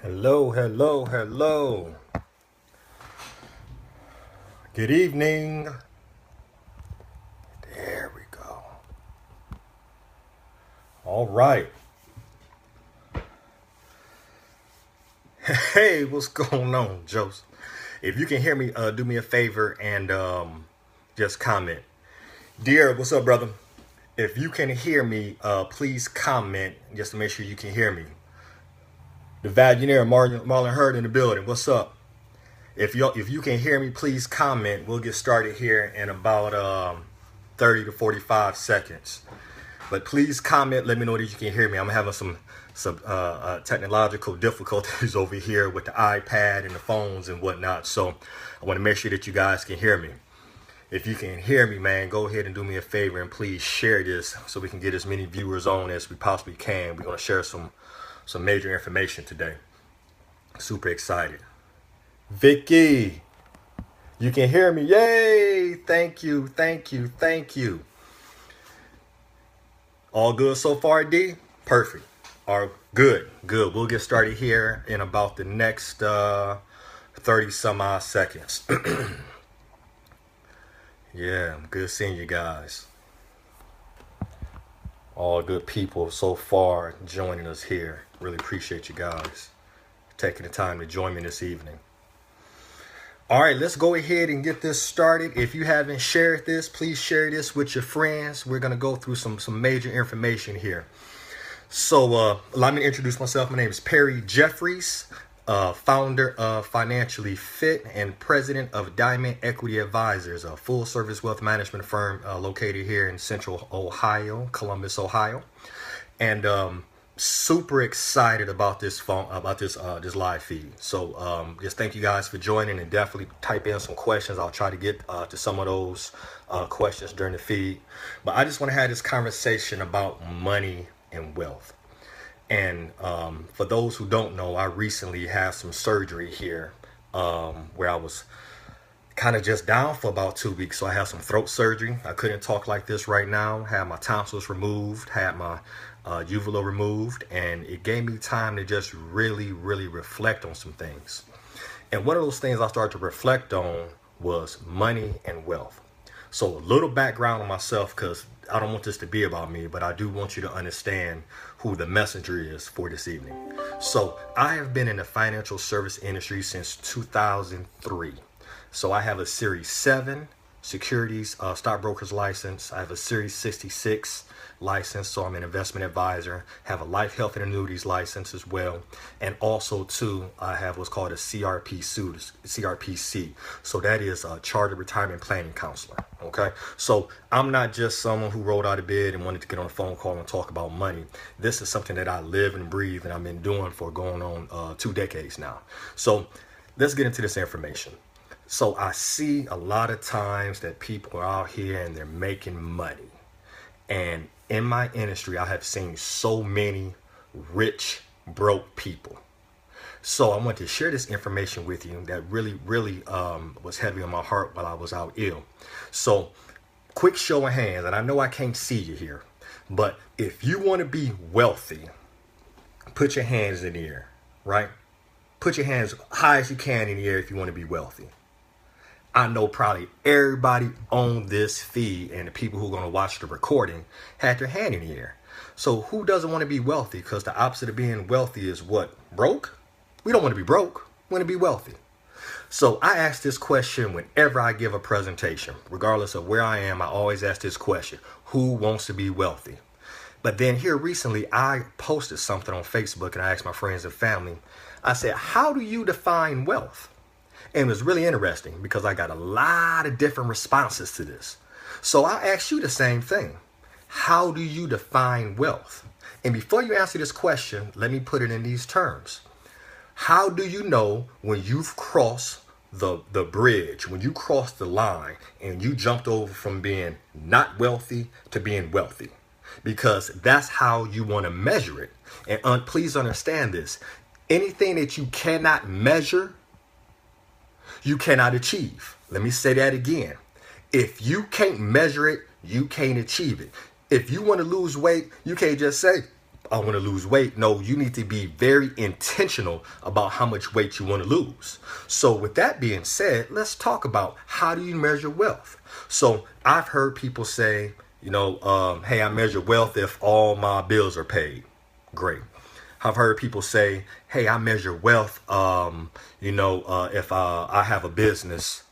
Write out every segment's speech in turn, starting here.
Hello, hello, hello. Good evening. There we go. All right. Hey, what's going on, Joseph? If you can hear me, do me a favor and just comment. Dear, what's up, brother? If you can hear me, please comment just to make sure you can hear me. The Valuenaire, Marlon Hurd in the building. What's up? If you can hear me, please comment. We'll get started here in about 30 to 45 seconds. But please comment. Let me know that you can hear me. I'm having some technological difficulties over here with the iPad and the phones and whatnot. So I want to make sure that you guys can hear me. If you can hear me, man, go ahead and do me a favor and please share this so we can get as many viewers on as we possibly can. We're going to share some major information today. Super excited. Vicky, you can hear me. Yay! Thank you, thank you, thank you. All good so far, D? Perfect. All good, good. We'll get started here in about the next 30 some odd seconds. Yeah, good seeing you guys. All good people so far joining us here. Really appreciate you guys taking the time to join me this evening. All right, let's go ahead and get this started. If you haven't shared this, please share this with your friends. We're going to go through some major information here. So allow me to introduce myself. My name is Perry Jeffries, founder of Financially Fit and president of Diamond Equity Advisors, a full-service wealth management firm located here in Central Ohio, Columbus, Ohio. And super excited about this this live feed. So just thank you guys for joining, and definitely type in some questions. I'll try to get to some of those questions during the feed. But I just want to have this conversation about money and wealth. And for those who don't know, I recently had some surgery here where I was kind of just down for about 2 weeks. So I had some throat surgery. I couldn't talk like this right now. Had my tonsils removed, had my uvula removed, and it gave me time to just really reflect on some things. And one of those things I started to reflect on was money and wealth. So a little background on myself, because I don't want this to be about me, but I do want you to understand who the messenger is for this evening. So I have been in the financial service industry since 2003. So I have a Series 7 securities stockbroker's license. I have a Series 66 license, so I'm an investment advisor. Have a life, health, and annuities license as well. And also, too, I have what's called a CRPC. So that is a Chartered Retirement Planning Counselor. Okay, so I'm not just someone who rolled out of bed and wanted to get on a phone call and talk about money. This is something that I live and breathe, and I've been doing for going on 2 decades now. So let's get into this information. So I see a lot of times that people are out here and they're making money. And in my industry, I have seen so many rich, broke people. So I want to share this information with you that really was heavy on my heart while I was out ill. So quick show of hands, and I know I can't see you here, but if you want to be wealthy, put your hands in the air, right? Put your hands high as you can in the air if you want to be wealthy. I know probably everybody on this feed and the people who are going to watch the recording had their hand in the air. So who doesn't want to be wealthy? Because the opposite of being wealthy is what? Broke? We don't want to be broke. We want to be wealthy. So I ask this question whenever I give a presentation. Regardless of where I am, I always ask this question. Who wants to be wealthy? But then here recently, I posted something on Facebook and I asked my friends and family. I said, how do you define wealth? And it was really interesting because I got a lot of different responses to this. So I ask you the same thing. How do you define wealth? And before you answer this question, let me put it in these terms. How do you know when you've crossed the bridge, when you crossed the line and you jumped over from being not wealthy to being wealthy? Because that's how you want to measure it. And please understand this. Anything that you cannot measure, you cannot achieve. Let me say that again. If you can't measure it, you can't achieve it. If you want to lose weight, you can't just say, I want to lose weight. No, you need to be very intentional about how much weight you want to lose. So with that being said, let's talk about how do you measure wealth? So I've heard people say, hey, I measure wealth if all my bills are paid. Great. I've heard people say, hey, I measure wealth, if I have a business,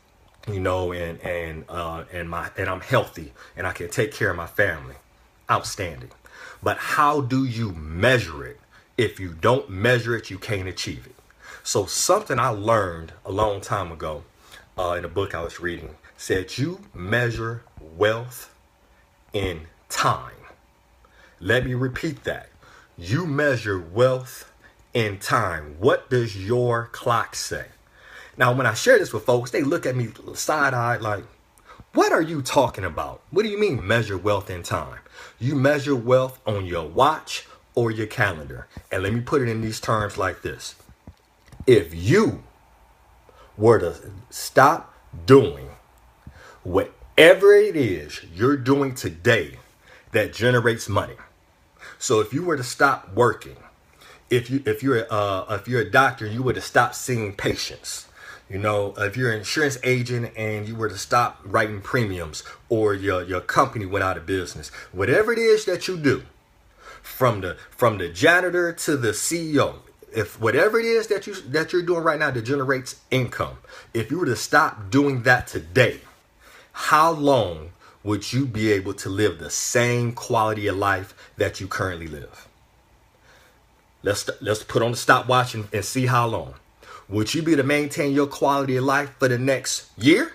and I'm healthy and I can take care of my family. Outstanding. But how do you measure it? If you don't measure it, you can't achieve it. So something I learned a long time ago in a book I was reading said you measure wealth in time. Let me repeat that. You measure wealth in time. What does your clock say? Now, when I share this with folks, they look at me side-eyed like, what are you talking about? What do you mean measure wealth in time? You measure wealth on your watch or your calendar. And let me put it in these terms like this. If you were to stop doing whatever it is you're doing today that generates money. So if you were to stop working, if you're a doctor, you were to stop seeing patients. If you're an insurance agent and you were to stop writing premiums, or your company went out of business, whatever it is that you do, from the janitor to the CEO, if whatever it is that you're doing right now that generates income, if you were to stop doing that today, how long would you be able to live the same quality of life that you currently live? Let's put on the stopwatch and see how long. Would you be able to maintain your quality of life for the next year?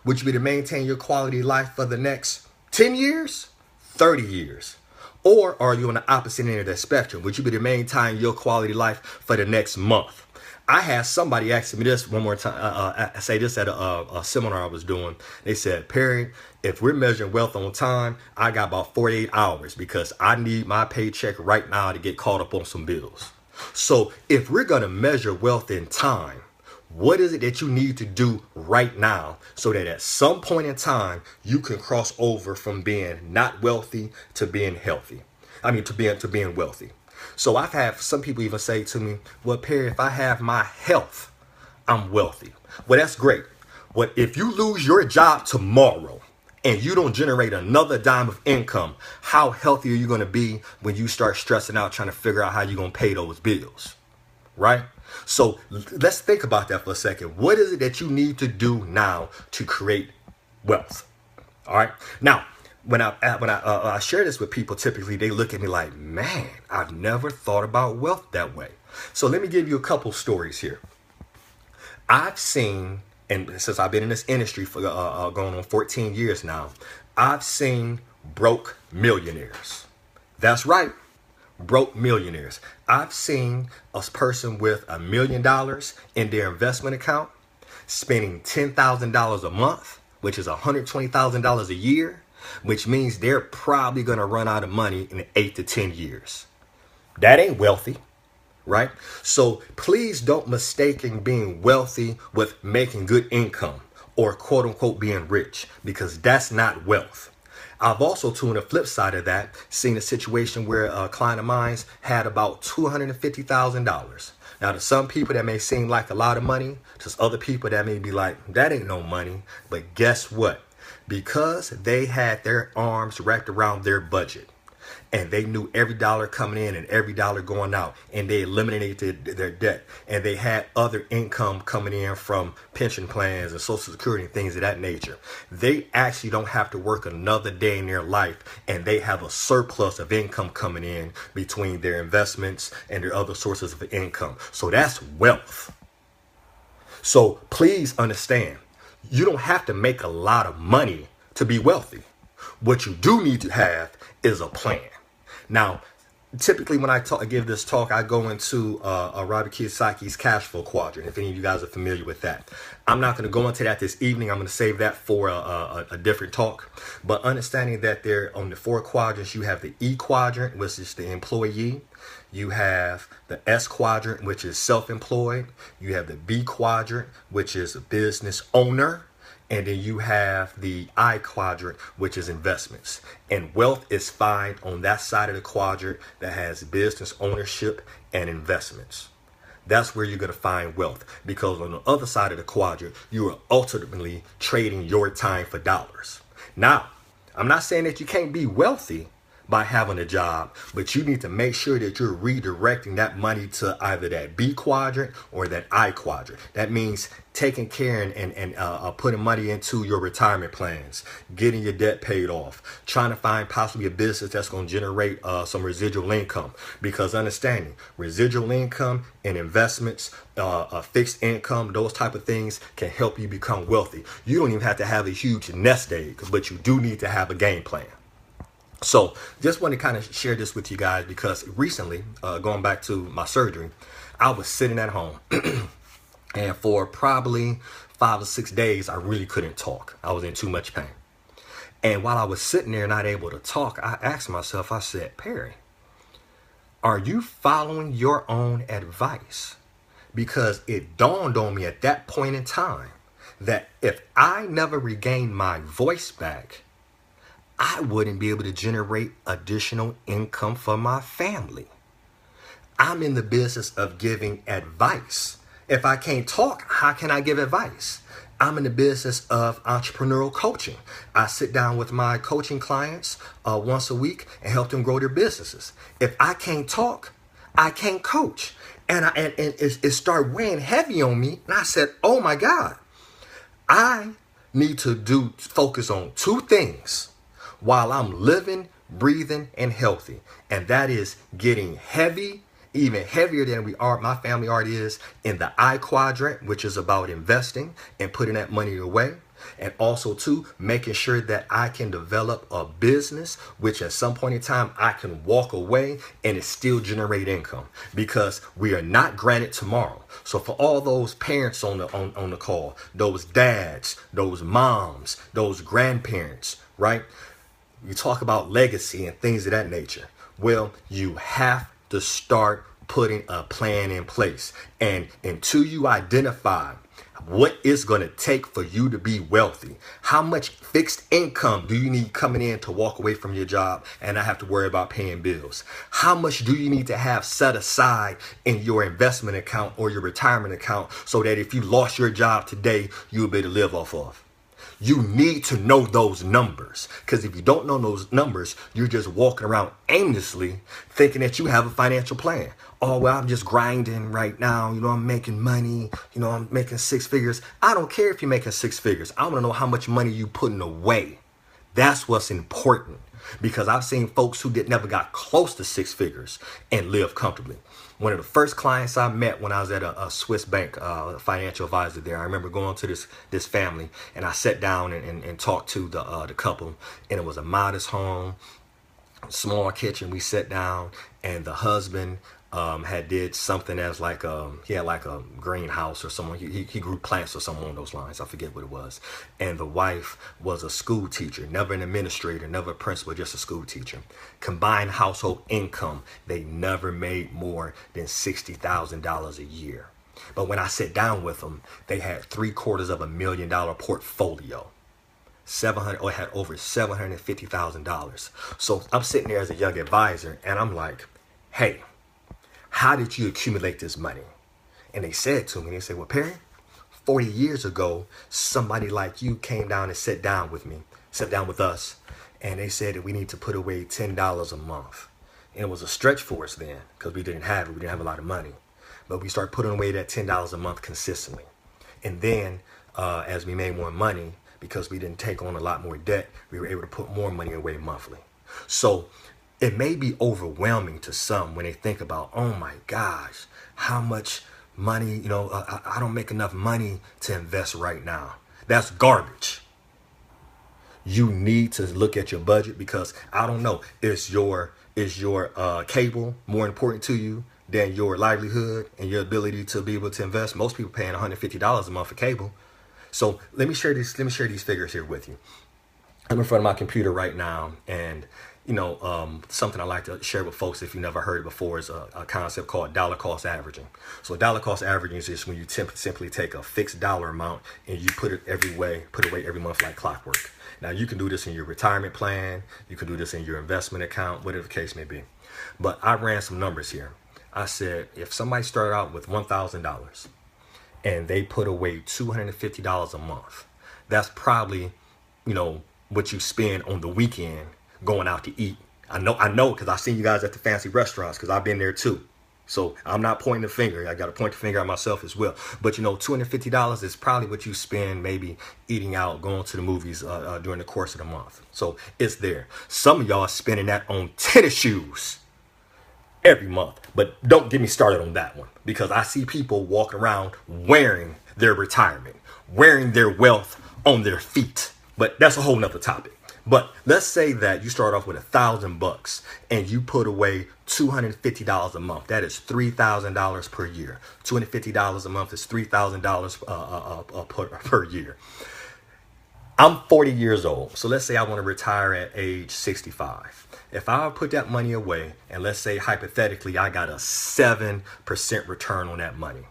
Would you be able to maintain your quality of life for the next 10 years, 30 years? Or are you on the opposite end of that spectrum? Would you be able to maintain your quality of life for the next month? I had somebody ask me this one more time. I say this at a seminar I was doing. They said, Perry, if we're measuring wealth on time, I got about 48 hours because I need my paycheck right now to get caught up on some bills. So if we're going to measure wealth in time, what is it that you need to do right now so that at some point in time you can cross over from being not wealthy to being healthy? To being wealthy. So I've had some people even say to me, well, Perry, if I have my health, I'm wealthy. Well, that's great. But if you lose your job tomorrow and you don't generate another dime of income, how healthy are you going to be when you start stressing out trying to figure out how you're going to pay those bills? Right? So let's think about that for a second. What is it that you need to do now to create wealth? All right. Now, when I share this with people, typically they look at me like, man, I've never thought about wealth that way. So let me give you a couple stories here. I've seen, and since I've been in this industry for going on 14 years now, I've seen broke millionaires. That's right. Broke millionaires. I've seen a person with $1 million in their investment account spending $10,000 a month, which is $120,000 a year, which means they're probably going to run out of money in 8 to 10 years. That ain't wealthy, right? So please don't mistake being wealthy with making good income or quote unquote being rich, because that's not wealth. I've also, too, on the flip side of that, seen a situation where a client of mine had about $250,000. Now, to some people, that may seem like a lot of money. To other people, that may be like, that ain't no money. But guess what? Because they had their arms wrapped around their budget and they knew every dollar coming in and every dollar going out, and they eliminated their debt, and they had other income coming in from pension plans and Social Security and things of that nature, they actually don't have to work another day in their life, and they have a surplus of income coming in between their investments and their other sources of income. So that's wealth. So please understand, you don't have to make a lot of money to be wealthy. What you do need to have is a plan. Now, typically when I give this talk, I go into Robert Kiyosaki's cash flow quadrant, if any of you guys are familiar with that. I'm not going to go into that this evening. I'm going to save that for a different talk. But understanding that there on the 4 quadrants, you have the E quadrant, which is the employee. You have the S quadrant, which is self-employed. You have the B quadrant, which is a business owner. And then you have the I quadrant, which is investments. And wealth is found on that side of the quadrant that has business ownership and investments. That's where you're going to find wealth, because on the other side of the quadrant, you are ultimately trading your time for dollars. Now, I'm not saying that you can't be wealthy by having a job, but you need to make sure that you're redirecting that money to either that B quadrant or that I quadrant. That means taking care and putting money into your retirement plans, getting your debt paid off, trying to find possibly a business that's going to generate some residual income. Because understanding residual income and investments, fixed income, those type of things can help you become wealthy. You don't even have to have a huge nest egg, but you do need to have a game plan. So just want to kind of share this with you guys, because recently, going back to my surgery, I was sitting at home and for probably 5 or 6 days, I really couldn't talk. I was in too much pain. And while I was sitting there not able to talk, I asked myself, I said, Perry, are you following your own advice? Because it dawned on me at that point in time that if I never regained my voice back, I wouldn't be able to generate additional income for my family. I'm in the business of giving advice. If I can't talk, how can I give advice? I'm in the business of entrepreneurial coaching. I sit down with my coaching clients once a week and help them grow their businesses. If I can't talk, I can't coach. And it started weighing heavy on me. And I said, oh my God, I need to focus on two things while I'm living, breathing, and healthy. And that is getting heavy, even heavier than my family already is, in the I quadrant, which is about investing and putting that money away. And also too, making sure that I can develop a business, which at some point in time, I can walk away and it still generate income, because we are not granted tomorrow. So for all those parents on the call, those dads, those moms, those grandparents, right? You talk about legacy and things of that nature. Well, you have to start putting a plan in place. And until you identify what it's going to take for you to be wealthy, how much fixed income do you need coming in to walk away from your job and not have to worry about paying bills? How much do you need to have set aside in your investment account or your retirement account so that if you lost your job today, you'll be able to live off of? You need to know those numbers, because if you don't know those numbers, you're just walking around aimlessly thinking that you have a financial plan. Oh, well, I'm just grinding right now. I'm making money. I'm making 6 figures. I don't care if you're making 6 figures. I want to know how much money you putting away. That's what's important, because I've seen folks who never got close to 6 figures and live comfortably. One of the first clients I met when I was at a Swiss bank, financial advisor there, I remember going to this family, and I sat down and talked to the couple, and it was a modest home, small kitchen. We sat down, and the husband had did something as he had like a greenhouse or someone. He grew plants or something along those lines. I forget what it was. And the wife was a school teacher, never an administrator, never a principal, just a school teacher. Combined household income, they never made more than $60,000 a year. But when I sat down with them, they had $750,000 portfolio. Had over $750,000. So I'm sitting there as a young advisor, and I'm like, hey, how did you accumulate this money? And they said to me, they said, well, Perry, 40 years ago, somebody like you came down and sat down with us, and they said that we need to put away $10 a month. And it was a stretch for us then, because we didn't have a lot of money. But we started putting away that $10 a month consistently. And then as we made more money, because we didn't take on a lot more debt, we were able to put more money away monthly. So it may be overwhelming to some when they think about, oh my gosh, how much money, I don't make enough money to invest right now. That's garbage. You need to look at your budget, because I don't know, is your cable more important to you than your livelihood and your ability to be able to invest? Most people paying $150 a month for cable. So let me share these figures here with you. I'm in front of my computer right now, and something I like to share with folks, if you never heard it before, is a concept called dollar cost averaging. So dollar cost averaging is just when you simply take a fixed dollar amount and you put it away every month like clockwork. Now you can do this in your retirement plan, you can do this in your investment account, whatever the case may be. But I ran some numbers here. I said, if somebody started out with $1,000 and they put away $250 a month, that's probably, what you spend on the weekend going out to eat. I know, because I've seen you guys at the fancy restaurants, because I've been there too. So I'm not pointing the finger. I got to point the finger at myself as well. But $250 is probably what you spend maybe eating out, going to the movies during the course of the month. So it's there. Some of y'all are spending that on tennis shoes every month. But don't get me started on that one, because I see people walking around wearing their retirement, wearing their wealth on their feet. But that's a whole nother topic. But let's say that you start off with $1,000 and you put away $250 a month. That is $3,000 per year. $250 a month is $3,000 per year. I'm 40 years old. So let's say I want to retire at age 65. If I put that money away, and let's say hypothetically I got a 7% return on that money,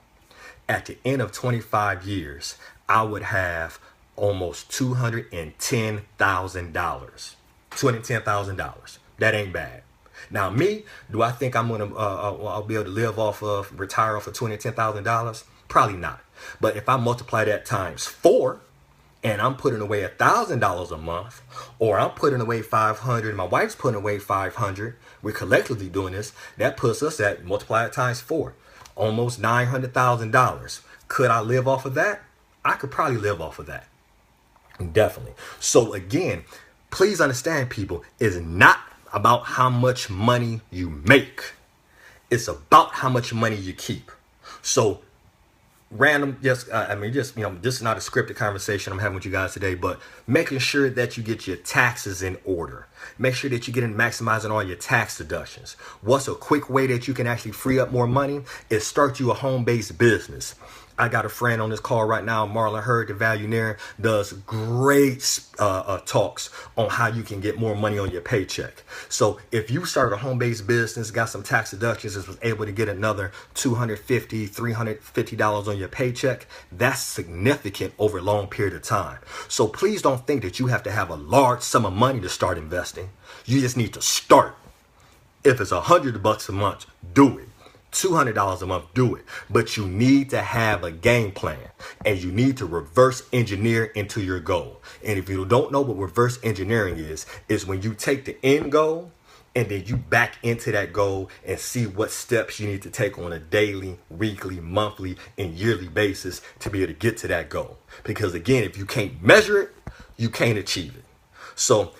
at the end of 25 years, I would have almost $210,000. $210,000. That ain't bad. Now me, do I think I'm gonna I'll be able to retire off of $210,000? Probably not. But if I multiply that times 4, and I'm putting away $1,000 a month, or I'm putting away $500, my wife's putting away $500, we're collectively doing this, that puts us at, multiply it times 4, almost $900,000. Could I live off of that? I could probably live off of that. Definitely. So again, please understand, people, it's not about how much money you make. It's about how much money you keep. So this is not a scripted conversation I'm having with you guys today, but making sure that you get your taxes in order. Make sure that you get in maximizing all your tax deductions. What's a quick way that you can actually free up more money is start you a home-based business. I got a friend on this call right now, Marlon Hurd, the Valuenaire, does great talks on how you can get more money on your paycheck. So if you started a home-based business, got some tax deductions, and was able to get another $250, $350 on your paycheck, that's significant over a long period of time. So please don't think that you have to have a large sum of money to start investing. You just need to start. If it's $100 a month, do it. $200 a month, do it. But you need to have a game plan, and you need to reverse engineer into your goal. And if you don't know what reverse engineering is when you take the end goal and then you back into that goal and see what steps you need to take on a daily, weekly, monthly, and yearly basis to be able to get to that goal. Because again, if you can't measure it, you can't achieve it. So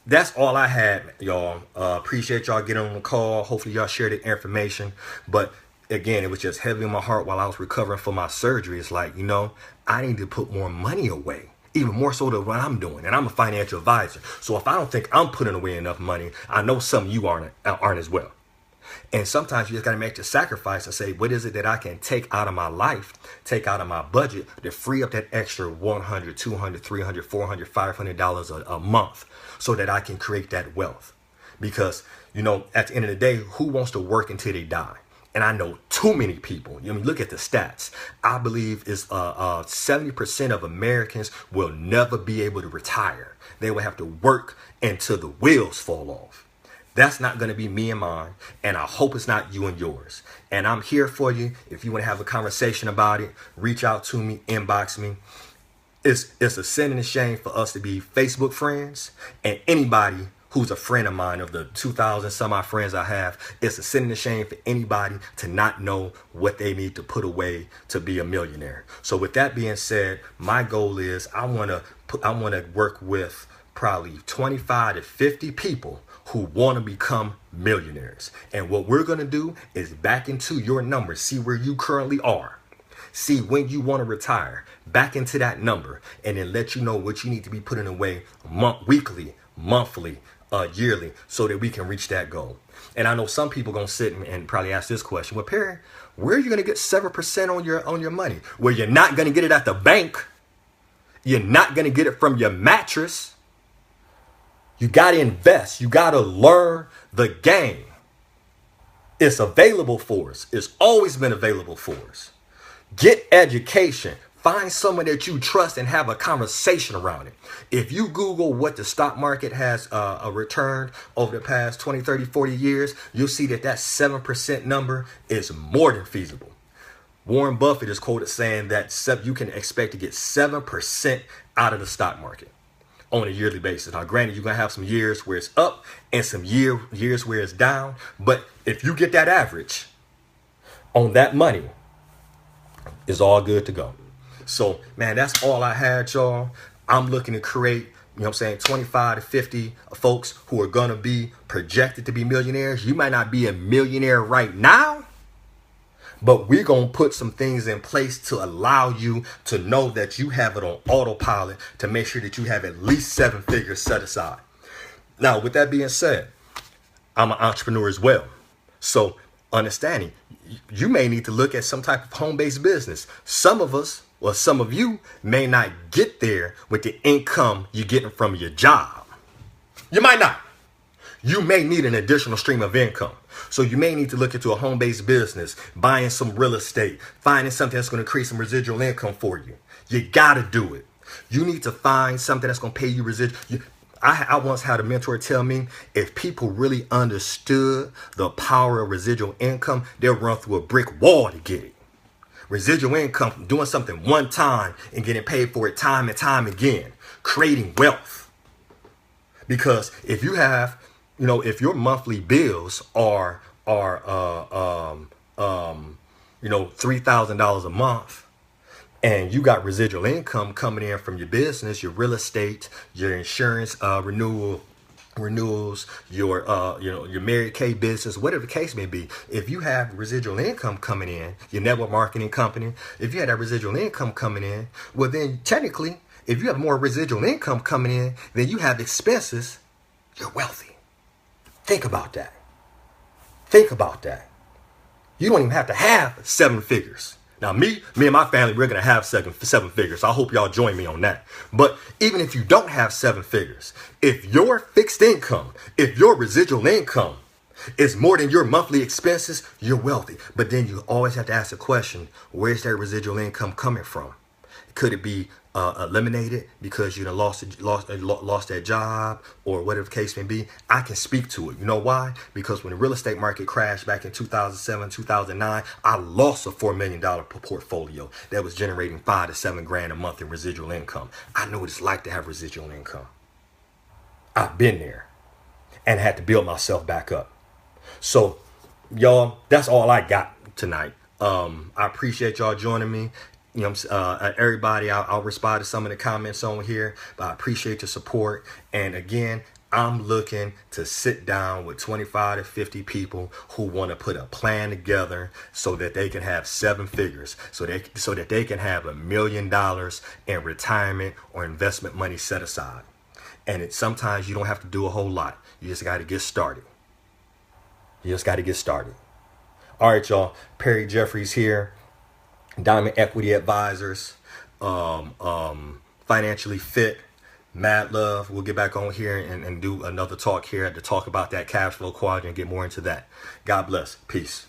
that's all I had, y'all. Appreciate y'all getting on the call. Hopefully y'all share the information. But again, it was just heavy in my heart while I was recovering from my surgery. It's like, I need to put more money away, even more so than what I'm doing. And I'm a financial advisor. So if I don't think I'm putting away enough money, I know some of you aren't as well. And sometimes you just got to make the sacrifice and say, what is it that I can take out of my life, take out of my budget to free up that extra $100, $200, $300, $400, $500 a month so that I can create that wealth? Because, at the end of the day, who wants to work until they die? And I know too many people. Look at the stats. I believe it's 70% of Americans will never be able to retire. They will have to work until the wheels fall off. That's not going to be me and mine, and I hope it's not you and yours. And I'm here for you. If you want to have a conversation about it, reach out to me, inbox me. It's a sin and a shame for us to be Facebook friends, and anybody who's a friend of mine, of the 2,000 some odd friends I have, it's a sin and a shame for anybody to not know what they need to put away to be a millionaire. So with that being said, my goal is I want to work with probably 25 to 50 people who want to become millionaires. And what we're going to do is back into your numbers, see where you currently are, see when you want to retire, back into that number, and then let you know what you need to be putting away weekly, monthly, yearly, so that we can reach that goal. And I know some people going to sit and probably ask this question, well, Perry, where are you going to get 7% on your money? Well, you're not going to get it at the bank. You're not going to get it from your mattress. You got to invest. You got to learn the game. It's available for us. It's always been available for us. Get education. Find someone that you trust and have a conversation around it. If you Google what the stock market has returned over the past 20, 30, 40 years, you'll see that 7% number is more than feasible. Warren Buffett is quoted saying that you can expect to get 7% out of the stock market on a yearly basis. Now, granted, you're going to have some years where it's up and some years where it's down. But if you get that average on that money, it's all good to go. So, man, that's all I had, y'all. I'm looking to create, 25 to 50 folks who are going to be projected to be millionaires. You might not be a millionaire right now, but we're going to put some things in place to allow you to know that you have it on autopilot to make sure that you have at least 7 figures set aside. Now, with that being said, I'm an entrepreneur as well. So understanding, you may need to look at some type of home-based business. Some of us, or some of you, may not get there with the income you're getting from your job. You might not. You may need an additional stream of income. So you may need to look into a home-based business, buying some real estate, finding something that's going to create some residual income for you. You got to do it. You need to find something that's going to pay you residual. I once had a mentor tell me, if people really understood the power of residual income, they'll run through a brick wall to get it. Residual income, doing something one time and getting paid for it time and time again, creating wealth. Because if you have, if your monthly bills are $3,000 a month, and you got residual income coming in from your business, your real estate, your insurance renewals, your Mary Kay business, whatever the case may be. If you have residual income coming in, your network marketing company, if you had that residual income coming in, well then technically, if you have more residual income coming in than you have expenses, you're wealthy. Think about that. Think about that. You don't even have to have 7 figures. Now, me and my family, we're going to have seven figures. I hope y'all join me on that. But even if you don't have 7 figures, if your fixed income, if your residual income is more than your monthly expenses, you're wealthy. But then you always have to ask the question, where's that residual income coming from? Could it be eliminated because you lost that job or whatever the case may be? I can speak to it. You know why? Because when the real estate market crashed back in 2007, 2009, I lost a $4 million portfolio that was generating $5 to $7 grand a month in residual income. I know what it's like to have residual income. I've been there and had to build myself back up. So, y'all, that's all I got tonight. I appreciate y'all joining me. Everybody, I'll respond to some of the comments on here, but I appreciate your support. And again, I'm looking to sit down with 25 to 50 people who want to put a plan together so that they can have 7 figures, so that they can have $1 million in retirement or investment money set aside. And sometimes you don't have to do a whole lot. You just got to get started. All right, y'all. Perry Jeffries here. Diamond Equity Advisors, Financially Fit, Mad Love. We'll get back on here and do another talk here to talk about that cash flow quadrant and get more into that. God bless. Peace.